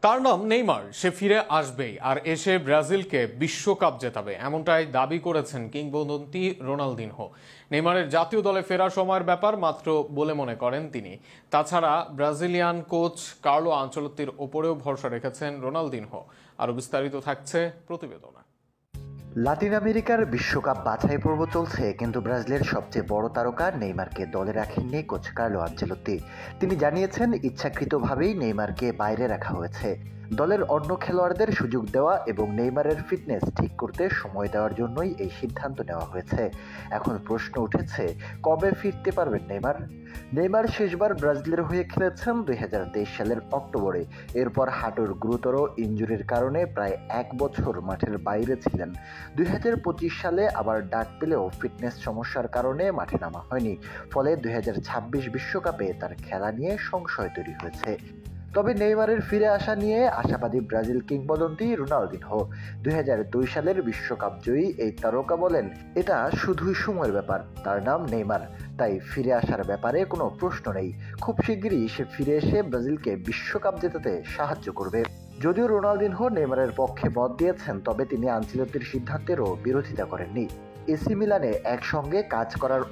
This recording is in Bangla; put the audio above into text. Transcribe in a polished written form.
তার নাম নেইমার, সে ফিরে আসবেই আর এসে ব্রাজিলকে বিশ্বকাপ জেতাবে, এমনটাই দাবি করেছেন কিংবদন্তি রোনালদিনহো। নেইমারের জাতীয় দলে ফেরার সময়ের ব্যাপার মাত্র বলে মনে করেন তিনি। তাছাড়া ব্রাজিলিয়ান কোচ কার্লো আনচেলত্তির ওপরেও ভরসা রেখেছেন রোনালদিনহো। আরও বিস্তারিত থাকছে প্রতিবেদনে। লাতিন আমেরিকার বিশ্বকাপ বাছাই পর্ব চলছে, কিন্তু ব্রাজিলের সবচেয়ে বড় তারকা নেইমারকে দলে রাখেননি কোচ কার্লো আনচেলত্তি। তিনি জানিয়েছেন, ইচ্ছাকৃতভাবেই নেইমারকে বাইরে রাখা হয়েছে। দলের অন্য খেলোয়াড়দের সুযোগ দেওয়া এবং নেইমারের ফিটনেস ঠিক করতে সময় দেওয়ার জন্যই এই সিদ্ধান্ত নেওয়া হয়েছে। এখন প্রশ্ন উঠেছে, কবে ফিরতে পারবেন নেইমার? নেইমার শেষবার ব্রাজিলের হয়ে খেলেছেন 2023 সালের অক্টোবরে। এরপর হাঁটুর গুরুতর ইনজুরির কারণে প্রায় 1 বছর মাঠের বাইরে ছিলেন। 2025 সালে আবার ডাক পেলেও ফিটনেস সমস্যার কারণে মাঠে নামা হয়নি। ফলে 2026 বিশ্বকাপে তার খেলা নিয়ে সংশয় তৈরি হয়েছে। তবে নেইমারের ফিরে আসা নিয়ে আশাবাদী ব্রাজিল কিংবদন্তি রোনালদিনহো। 2002 সালের বিশ্বকাপ জয়ী এই তারকা বলেন, এটা শুধুই সময়ের ব্যাপার। তার নাম নেইমার, তাই ফিরে আসার ব্যাপারে কোনো প্রশ্ন নেই। খুব শিগগিরই সে ফিরে এসে ব্রাজিলকে বিশ্বকাপ জেতাতে সাহায্য করবে। যদিও রোনালদিনহো নেইমারের পক্ষে মত দিয়েছেন, তবে তিনি আনচেলত্তির সিদ্ধান্তেরও বিরোধিতা করেননি। এসি মিলানে একসঙ্গে কাজ করার